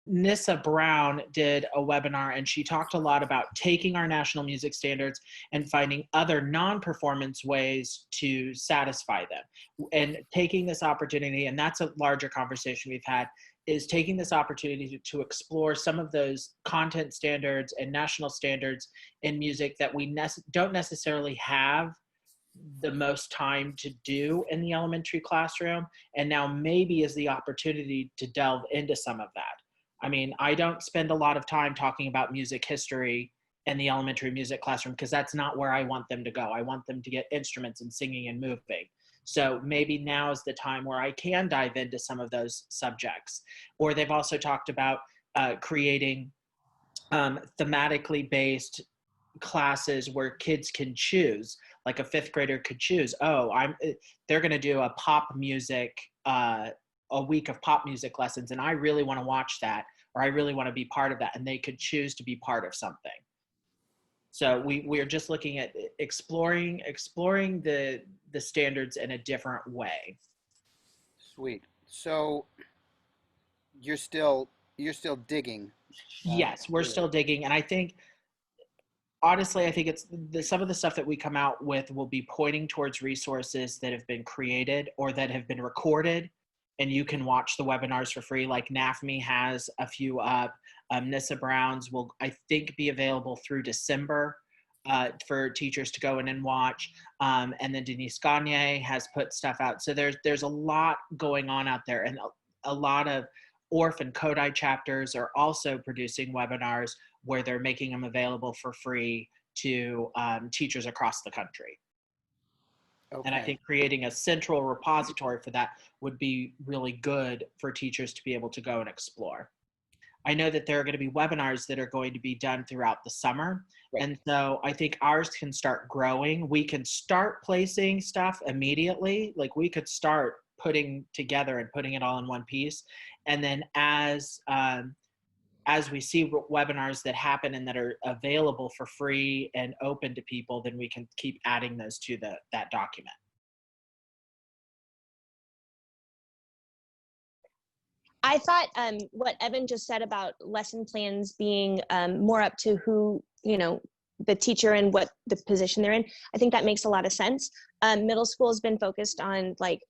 Nissa Brown did a webinar, and she talked a lot about taking our national music standards and finding other non-performance ways to satisfy them, and taking this opportunity, and that's a larger conversation we've had, is taking this opportunity to explore some of those content standards and national standards in music that we don't necessarily have the most time to do in the elementary classroom, and now maybe is the opportunity to delve into some of that. I mean, I don't spend a lot of time talking about music history in the elementary music classroom because that's not where I want them to go. I want them to get instruments and singing and moving. So maybe now is the time where I can dive into some of those subjects. Or they've also talked about creating thematically based classes where kids can choose, like a fifth grader could choose, they're going to do a pop music, a week of pop music lessons, and I really want to watch that, or I really want to be part of that, and they could choose to be part of something. So we're just looking at exploring the standards in a different way. Sweet. So you're still digging. Yes, we're still digging, and I think, honestly, I think it's some of the stuff that we come out with will be pointing towards resources that have been created or that have been recorded, and you can watch the webinars for free. Like NAFME has a few up. Nissa Brown's will, I think, be available through December for teachers to go in and watch. And then Denise Gagne has put stuff out. So there's a lot going on out there, and a lot of ORF and Kodai chapters are also producing webinars where they're making them available for free to teachers across the country. Okay. And I think creating a central repository for that would be really good for teachers to be able to go and explore. I know that there are going to be webinars that are going to be done throughout the summer. Right. And so I think ours can start growing. We can start placing stuff immediately. Like we could start putting together and putting it all in one piece. And then as we see webinars that happen and that are available for free and open to people, then we can keep adding those to that document. I thought what Evan just said about lesson plans being more up to who, the teacher and what the position they're in, I think that makes a lot of sense. Middle school has been focused on like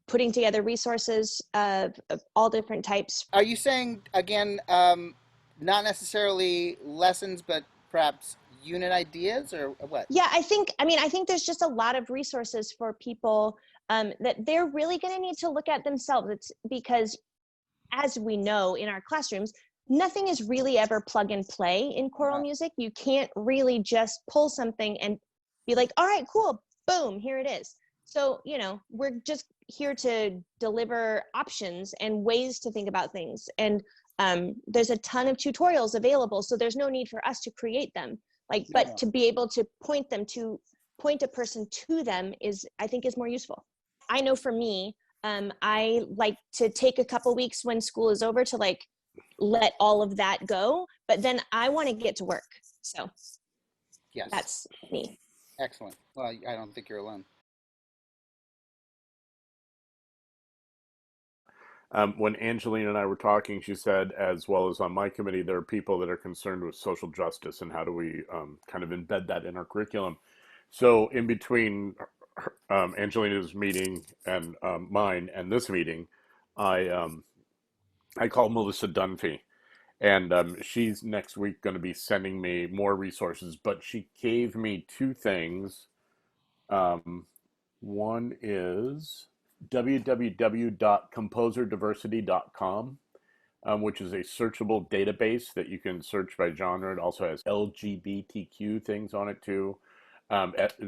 putting together resources of all different types. Are you saying, again, not necessarily lessons, but perhaps unit ideas, or what? Yeah, I think there's just a lot of resources for people that they're really going to need to look at themselves. It's because, as we know in our classrooms, nothing is really ever plug and play in choral music. You can't really just pull something and be like, all right, cool, boom, here it is. So, we're just here to deliver options and ways to think about things. And there's a ton of tutorials available, so there's no need for us to create them. But to be able to point a person to them I think is more useful. I know for me, I like to take a couple weeks when school is over to let all of that go, but then I want to get to work. So yes, that's me. Excellent. Well, I don't think you're alone. When Angelina and I were talking, she said, as well as on my committee, there are people that are concerned with social justice and how do we kind of embed that in our curriculum. So in between Angelina's meeting and mine and this meeting, I called Melissa Dunphy, and she's next week going to be sending me more resources, but she gave me two things. One is www.composerdiversity.com, which is a searchable database that you can search by genre. It also has LGBTQ things on it too,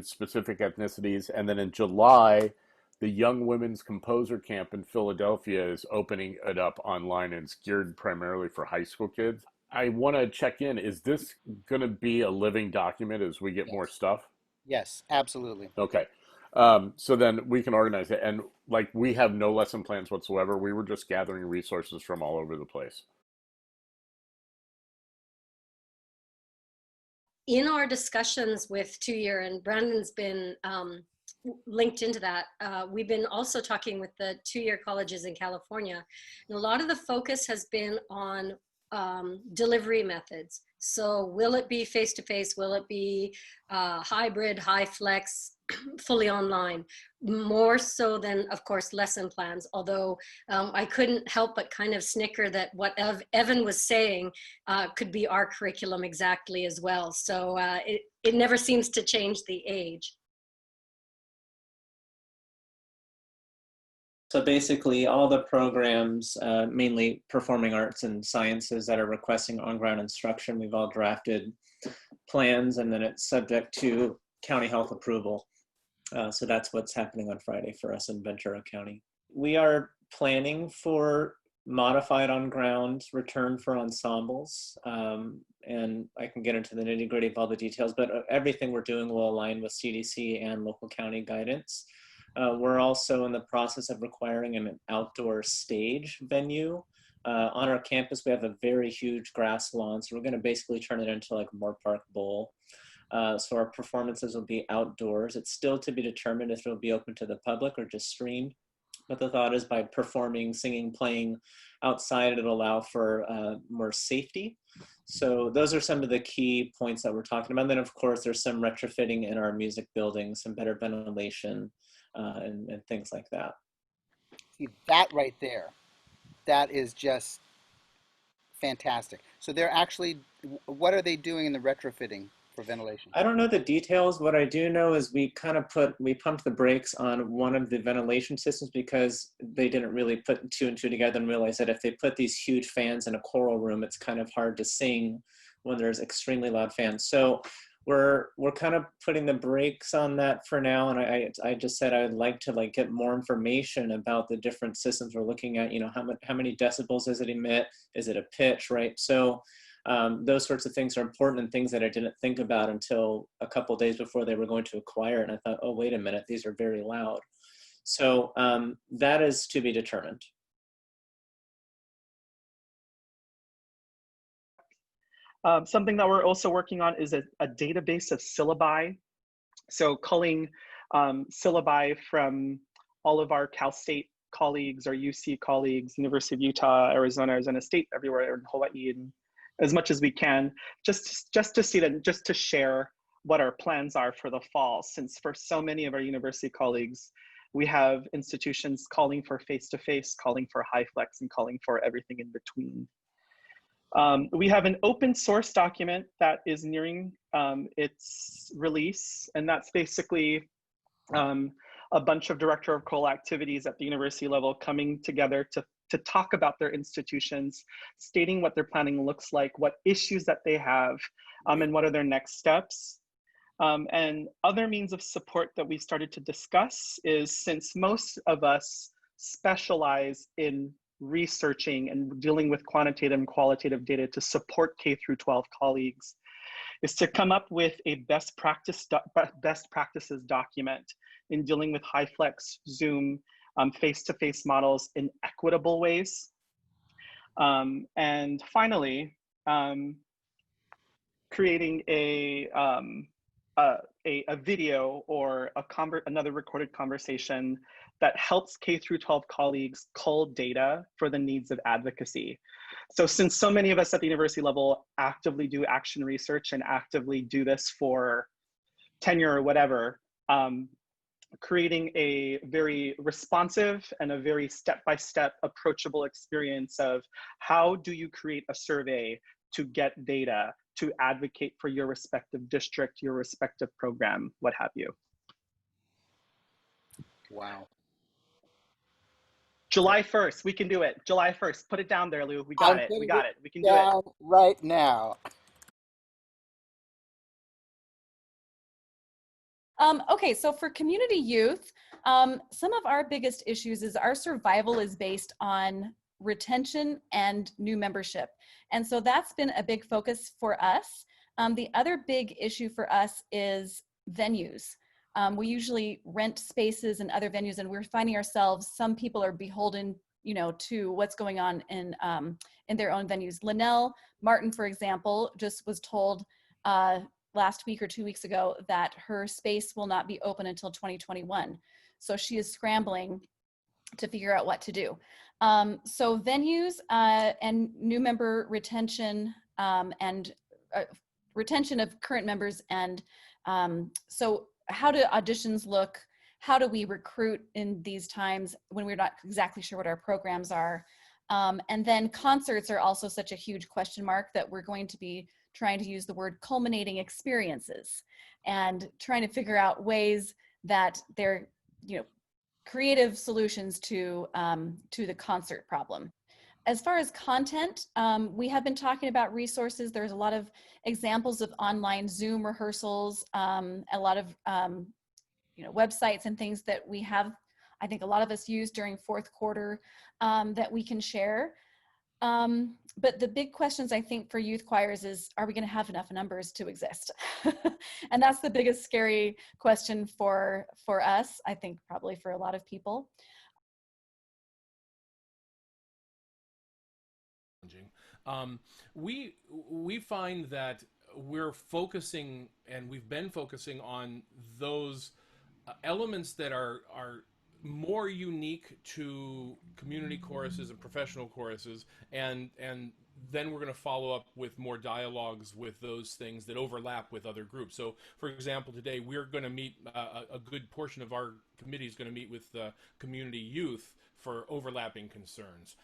specific ethnicities. And then in July, the Young Women's Composer Camp in Philadelphia is opening it up online, and it's geared primarily for high school kids. I want to check in. Is this going to be a living document as we get more stuff? Yes, absolutely. Okay. So then we can organize it. And we have no lesson plans whatsoever. We were just gathering resources from all over the place. In our discussions with 2-year, and Brandon's been linked into that, we've been also talking with the 2-year colleges in California. And a lot of the focus has been on delivery methods. So will it be face-to-face? Will it be hybrid, high flex, fully online? More so than, of course, lesson plans. Although I couldn't help but kind of snicker that what Evan was saying could be our curriculum exactly as well. So it never seems to change the age. So basically all the programs, mainly performing arts and sciences, that are requesting on-ground instruction, we've all drafted plans, and then it's subject to county health approval. So that's what's happening on Friday for us in Ventura County. We are planning for modified on-ground return for ensembles, and I can get into the nitty-gritty of all the details, but everything we're doing will align with CDC and local county guidance. We're also in the process of requiring an outdoor stage venue. On our campus, we have a very huge grass lawn, so we're going to basically turn it into like a MOORPARK Bowl. So our performances will be outdoors. It's still to be determined if it'll be open to the public or just streamed. But the thought is by performing, singing, playing outside, it'll allow for more safety. So those are some of the key points that we're talking about. And then of course, there's some retrofitting in our music buildings, some better ventilation, and things like that. See, that right there, that is just fantastic. So they're actually, what are they doing in the retrofitting for ventilation? I don't know the details. What I do know is we pumped the brakes on one of the ventilation systems because they didn't really put two and two together and realize that if they put these huge fans in a choral room, it's kind of hard to sing when there's extremely loud fans. So we're kind of putting the brakes on that for now. And I just said I would like to get more information about the different systems we're looking at. You know, how many decibels does it emit? Is it a pitch, right? So those sorts of things are important and things that I didn't think about until a couple of days before they were going to acquire it. And I thought, oh, wait a minute, these are very loud. So that is to be determined. Something that we're also working on is a database of syllabi. So culling syllabi from all of our Cal State colleagues, our UC colleagues, University of Utah, Arizona State, everywhere in Hawaii, and as much as we can, just to see that, just to share what our plans are for the fall, since for so many of our university colleagues, we have institutions calling for face-to-face, calling for high flex, and calling for everything in between. We have an open source document that is nearing its release, and that's basically a bunch of director of choral activities at the university level coming together to talk about their institutions, stating what their planning looks like, what issues that they have, and what are their next steps. And other means of support that we started to discuss is, since most of us specialize in researching and dealing with quantitative and qualitative data to support K through 12 colleagues, is to come up with a best practices document in dealing with high flex, Zoom, face-to-face models in equitable ways. And finally, creating a video or another recorded conversation that helps K through 12 colleagues cull data for the needs of advocacy. So since so many of us at the university level actively do action research and actively do this for tenure or whatever, creating a very responsive and a very step-by-step approachable experience of how do you create a survey to get data to advocate for your respective district, your respective program, what have you. Wow. July 1st, we can do it. July 1st, put it down there, Lou. We got it, we got it. We can do it. Right now. Okay, so for community youth, some of our biggest issues is our survival is based on retention and new membership. And so that's been a big focus for us. The other big issue for us is venues. We usually rent spaces and other venues, and we're finding ourselves, some people are beholden, you know, to what's going on in their own venues. Linnell Martin, for example, just was told last week or 2 weeks ago that her space will not be open until 2021. So she is scrambling to figure out what to do. So venues and new member retention and retention of current members, and so how do auditions look? How do we recruit in these times when we're not exactly sure what our programs are? And then concerts are also such a huge question mark that we're going to be trying to use the word culminating experiences and trying to figure out ways that they're, you know, creative solutions to the concert problem. As far as content, we have been talking about resources. There's a lot of examples of online Zoom rehearsals, a lot of you know, websites and things that we have, I think a lot of us use during fourth quarter that we can share. But the big questions I think for youth choirs is, are we going to have enough numbers to exist? And that's the biggest scary question for us, I think probably for a lot of people. We find that we're focusing, and we've been focusing on those elements that are more unique to community choruses and professional choruses, and then we're going to follow up with more dialogues with those things that overlap with other groups. So, for example, today we're going to meet, a good portion of our committee is going to meet with community youth for overlapping concerns.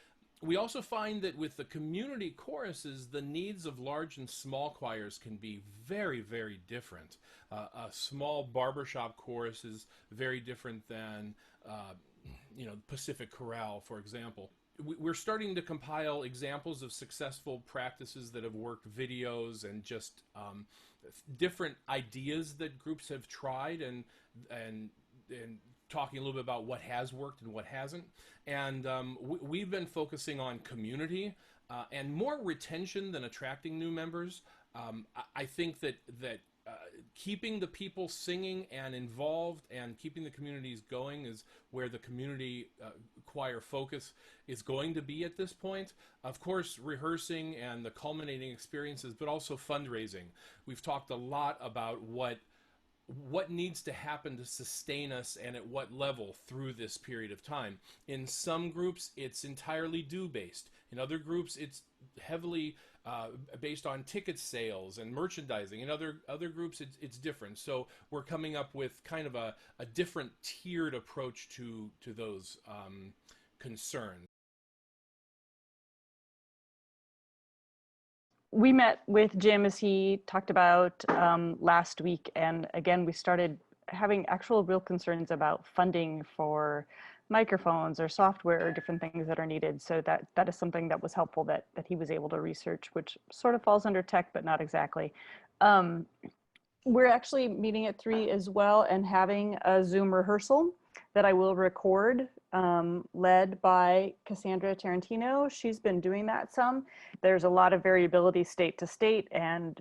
We also find that with the community choruses, the needs of large and small choirs can be very, very different. A small barbershop chorus is very different than, you know, Pacific Chorale, for example. We're starting to compile examples of successful practices that have worked, videos, and just different ideas that groups have tried, and talking a little bit about what has worked and what hasn't. And we've been focusing on community and more retention than attracting new members. I think that keeping the people singing and involved and keeping the communities going is where the community choir focus is going to be at this point. Of course, rehearsing and the culminating experiences, but also fundraising. We've talked a lot about what needs to happen to sustain us and at what level through this period of time. In some groups, it's entirely due-based. In other groups, it's heavily based on ticket sales and merchandising. In other groups, it's different. So we're coming up with kind of a different tiered approach to those concerns. We met with Jim, as he talked about last week, and again we started having actual real concerns about funding for microphones or software or different things that are needed. So that is something that was helpful that he was able to research, which sort of falls under tech, but not exactly. We're actually meeting at 3 as well and having a Zoom rehearsal that I will record, led by Cassandra Tarantino. She's been doing that some. There's a lot of variability state to state and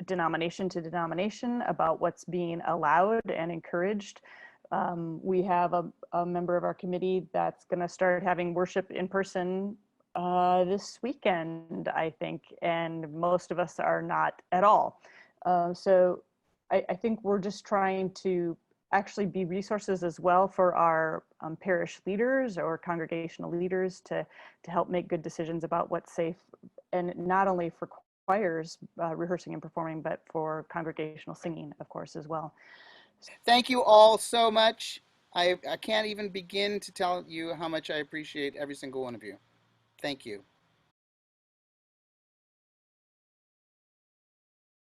denomination to denomination about what's being allowed and encouraged. We have a member of our committee that's going to start having worship in person this weekend, I think, and most of us are not at all. So I think we're just trying to actually be resources as well for our parish leaders or congregational leaders to help make good decisions about what's safe, and not only for choirs rehearsing and performing, but for congregational singing, of course, as well. Thank you all so much. I can't even begin to tell you how much I appreciate every single one of you. Thank you.